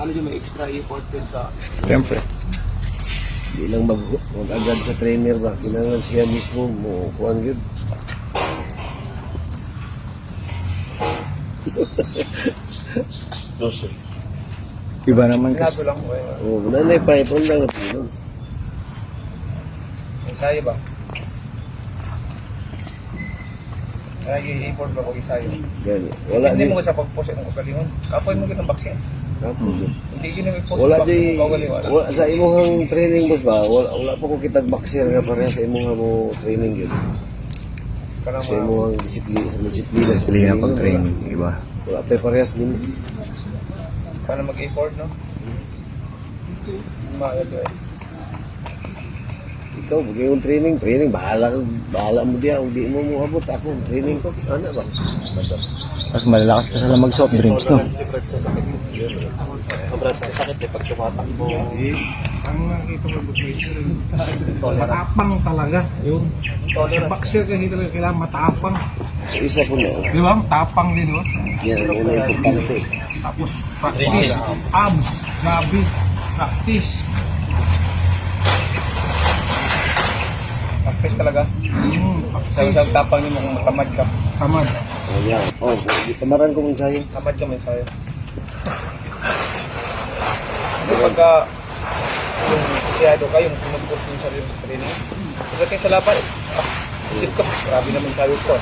ano yung may extra effort din sa... Siyempre. Di lang mag-agad sa trainer ba. Kailangan siya mismo mo kuhan yun. Iba naman kasi. Pinado lang ko eh. Oo, nanay pa ito lang na pinong. Ensayo ba? Kaya i-import ba kung isayo? Gani. Wala Hindi di. mo sa pag-post ng usalingon. Kapoy mo ng baksin. Tapos yun. Hindi ginamit-post Wala ng baksin. di. Wala sa imong training boss ba? Wala pa ko kitag boxer nga pareha sa imong mo training yun. Sa imong disiplina sa disiplina. Disiplina pag training, iba. Wala pa parehas din. Para mag-effort, no? Maaga eh. Ikaw, pag yung training, bahala mo diya. Kung di mo abot ako, training ko, ano ba? Mas malalakas pa sila mag-soft drinks, no? Sobrang sakit eh pag tumatakbo. Ang nakita mo ba matapang talaga. Yung boxer kasi talaga kailangan matapang. So, isa po na. Di ba? Matapang din, di ba? Yan ang una importante. Tapos practice, abs, grabe, practice. Practice talaga. Sa isang tapang niyo kung matamad ka. Tamad. Oh, yan. Oh, tamaran ko mong sayo. Tamad ka may sayo. Kasi pagka yung siyado ka, yung pinag-push mo yung sarili sa training, pagdating sa laban, isip ka, grabe naman sayo ko.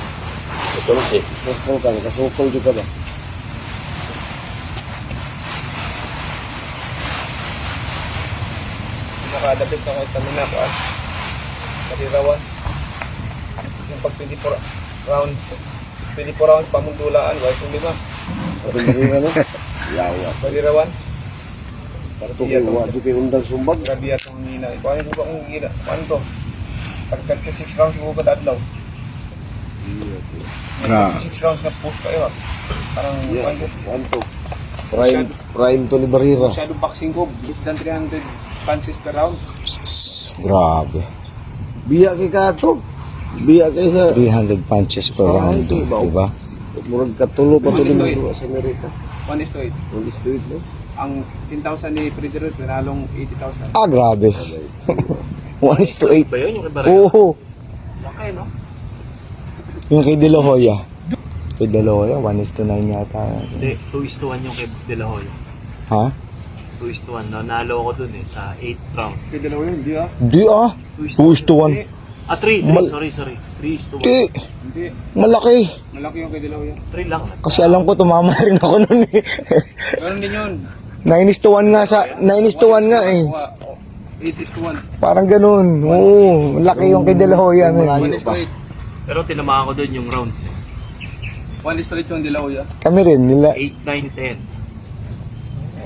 Ito lang siya. Sukol ka, nakasukol juga ba? Nakadapit na ako stamina ko at kalirawan. Yung pag 24 rounds pamundulaan, wala yung 5. At yung ano? Yawa. Kalirawan, Para ito kayo, wadyo kayo undang sumbag. grabe atong hina. Paano ba kung hina? Paano to? Pagkat 6 rounds yung ugad adlaw. Ah. 6 rounds na push kayo. Parang Yeah, paano? one to. Prime to ni Barira. Masyadong boxing ko, less than 300 punches per round. Grabe. Biya kay Kato. Biya kay sa... 300 punches per round, di ba? Murag katulo pa to One is to ni eight. mga sa Amerika. 1:8. All is to it, no? Ang 10,000 ni Frederick, nanalong 80,000. Ah, grabe. 1:8. Ba yun yung kay Oo. Laki, no? Yung kay De La Hoya. Kay De La Hoya, 1:9 yata. Hindi, 2:1 yung kay De La Hoya. Ha? 2:1. Nanalo ako dun eh, sa 8th round. Kay dalawa yun, hindi ah. Di ah. 2:1. Ah, 3. Mal- Sorry. 3:1. Di. Hindi. Malaki. Malaki yung kay dalawa yun. 3 lang. Kasi alam ko tumama rin ako nun eh. Ganun din yun. 9:1 nga sa 9:1 nga eh. 8:1. Parang ganun. Oo, laki yung kay De La Hoya. men. 1:8. Pero tinamaan ko dun yung rounds eh. 1:8 yung dalawa yun. Kami rin nila. 8, 9, 10.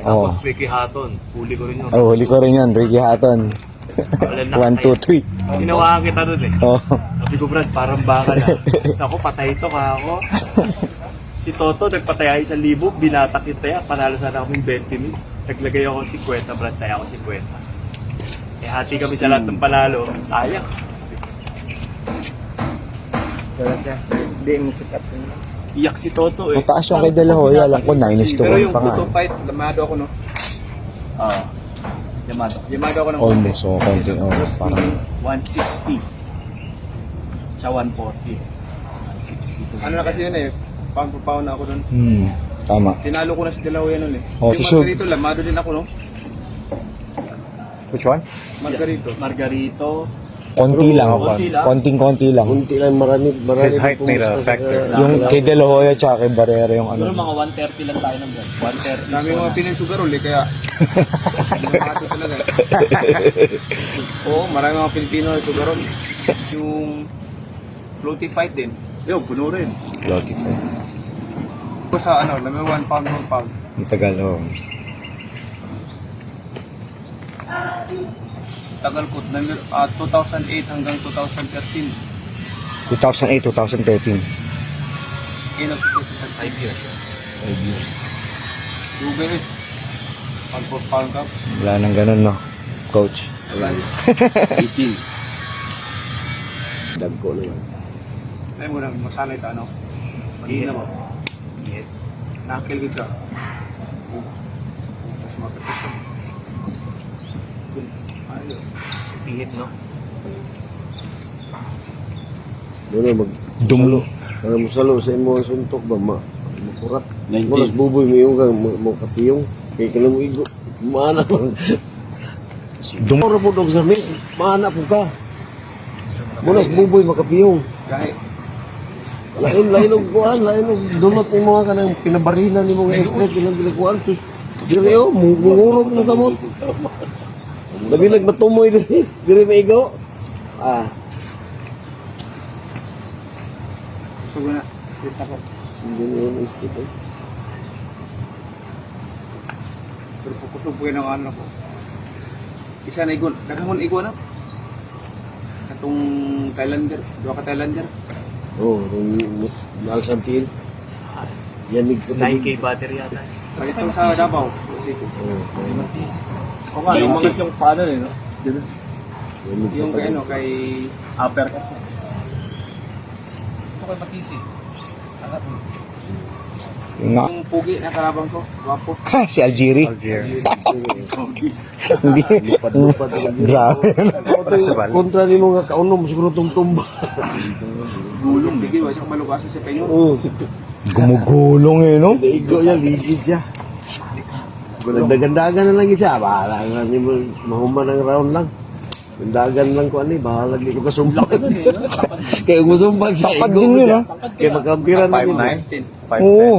Oo. Tapos Ricky Hatton. Huli ko rin yun. Oh, huli ko rin yan, Ricky Hatton. 1, 2, 3. Ginawahan kita dun eh. Oh. Sabi ko, Brad, parang baka na. Ako, patay to ka ako. Si Toto, nagpatay 1,000, binatak yung taya, panalo sana kaming 20,000. Naglagay ako 50, Brad, taya ako 50. Eh, hati kami sa lahat ng panalo. Sayang. Hindi mo fit up yun. Iyak si Toto eh. Mataas yung kay De La Hoya, alam ko 9:1 Pero yung pa nga. Buto fight, lamado ako, no? Oo. Yamato. Yamado ako ng Almost, so konti. Oh, parang 160. Siya 140. 160. Ano na kasi yun eh, pound for pound na ako doon. tama. Tinalo ko na si Delahoya nun eh. Oh, Yung si Shug. Margarito, lamado din ako, no? Which one? Margarito. Margarito. Konti lang. Konti lang. Konting-konti lang. Kunti lang, marami. His height made a factor. Yung kay De La Hoya tsaka kay Barrera yung Siguro ano. mga 130 lang tayo ng brand. 130. Dami mga Pinoy sugarol eh, kaya... Lamado talaga. Oo, marami mga Pilipino na sugarol. Yung... Floaty fight din. Yo, puno rin. Loti ko. Ito sa ano, number 1 pound, 1 pound. Ang tagal, oh. Tagal ko, 2008 hanggang 2013. 2008, 2013. End of 5 years. Dugay eh. Pound for pound ka. Wala nang ganun, no? Coach. Wala. 18. Dagko naman. Ay mo na, masanay ka ano. Hindi na mo. Hit. Nakil ka siya. Mapapit. Ayun. Pihit, no? Doon mag Dum. Para musalo sa imo ang suntok ba makurat. Mulas buboy mo yung kang mo kapiyong. Kaya ka lang mo igo. Maana man. Dum. Ora po dog sa min. Maana po ka. Mulas buboy makapiyong. Kahit. Lain og kuan, lain og dunot ni mga kanang pinabarina ni mga straight ilang ginakuan sus. Dire o mungurog mo kamot. Labi nagmatumoy dire maigo. Ah, Gusto ko na. Split ako. hindi niyo yung stick eh. Pero pukusog po yun ang ano ko. Isa na igon. Daghang igon na. Katong Thailander. Dua ka Thailander. Oh, yung nalsantil. Yanig sa 9K battery yata. Ito sa Davao. City. Oh, O nga, yung mga yung paano eh, no? yanig sa Yung kay ano, kay... Upper ka. Ito kay Matisi. Yung nga. Yung pugi na kalabang ko. Wapo. Si Algeri. Hindi. Lupad-lupad. Grabe. Kontra ni mga kaunom siguro tong tumba. Gulong. Bigay, wala siyang malugasa sa penyo. Oh, Gumugulong eh, no? daigo yan, ligid siya. Nagdagandagan na lang siya. Bahala nga ni mo mahuman ng round lang. Dagan lang ko ani, bahala di ko kasumbag. Kaya kung sumbag sa Dapat igo din mo yun, siya. ah. Kaya magkampiran na din. 10. Oo.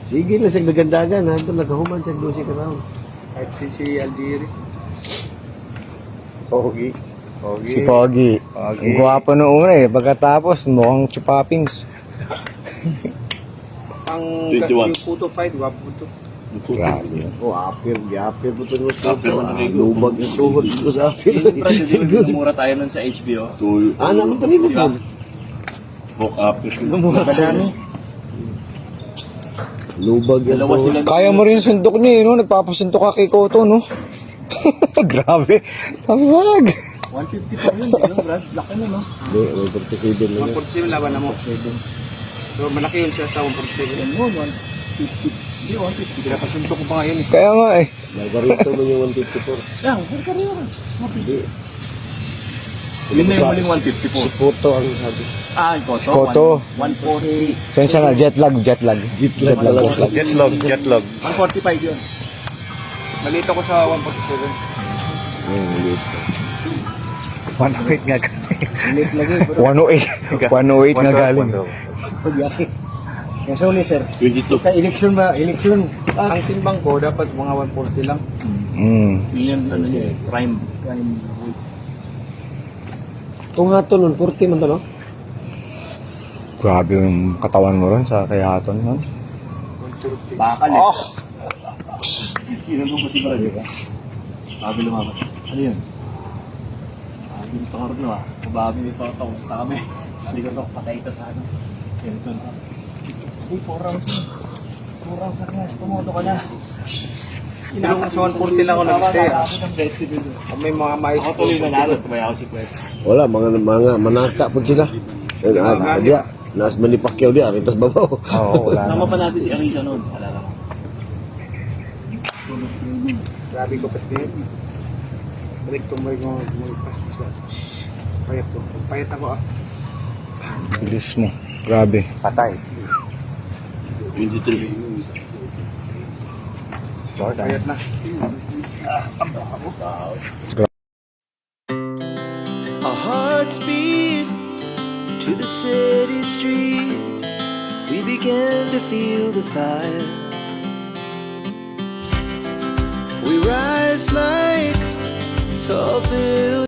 Sige na sa dagandagan, ha? Ito nakahuman siya 12 ka round. Kahit si Algeri. Pogi. Si Pogi. Ang gwapo na una eh. Pagkatapos, mukhang chupapings. Ang yung puto fight, wapo to. Grabe. Oh, apir po ito mo sa lubag yung tuhod ko sa apir. Mura tayo nun sa HBO. Ah, naman ito mo po. Mura ka dami. Lubag yung Dalawa sila. Kaya mo rin sundok niya eh, no? Nagpapasuntok ka kay Koto, no? Grabe. Tawag. 150 pa yun, di ba, Brad? Laki na, no? Hindi, may 37 na yun. 147 laban na mo. So malaki yun siya sa 147. Mo, 150. Hindi, 150. Pinapasuntok ko pa ngayon eh. Kaya nga eh. Margarito mo yung 154. Yan, karera. Hindi. Yun na yung muling Si 154. Poto ang sabi. Ah, yung Koto. Koto. 140. Sensya na, jet lag. Jitlag na lang. Jetlog. 145 yun. Nalito ko sa 147. 108 nga. Ulit lagi. 108. 108 nga galing. Pagyaki. Yung suli, sir. 22. Ka election ba? Election. Ang timbang ko dapat mga 140 lang. Yun, ano yun, crime. Kung nga to nun, 40 man to, no? Grabe yung katawan mo ron sa kayaton, no? Bakal eh. Sino mo kasi ba, di ba? Babi lumaban. Ano yun? Babi nito ka rin, ah. Babi nito ito, basta kami. Sabi ko ito, patay ito sa ano. Ganito na. Hindi, 4 rounds yun. 4 rounds na kaya. Tumoto ka na. Pero sa 140 lang ako nag-stay. Nakapit ang bet si Bido. Kung may mga mais Ako tuloy nanalo, tumaya ako si Kwet. Wala, mga manaka po sila. Dia, nas manipakyaw dia, aritas babaw. Oo, wala Sama na. pa natin si Arisa noon. Alala ko. Grabe ko pati. Balik tumoy mo paspas ba. Payat ko. Payat ako ah. Bilis mo. Grabe. Patay. 23. Payat na. Our hearts beat to the city streets. We began to feel the fire. We rise like tall buildings.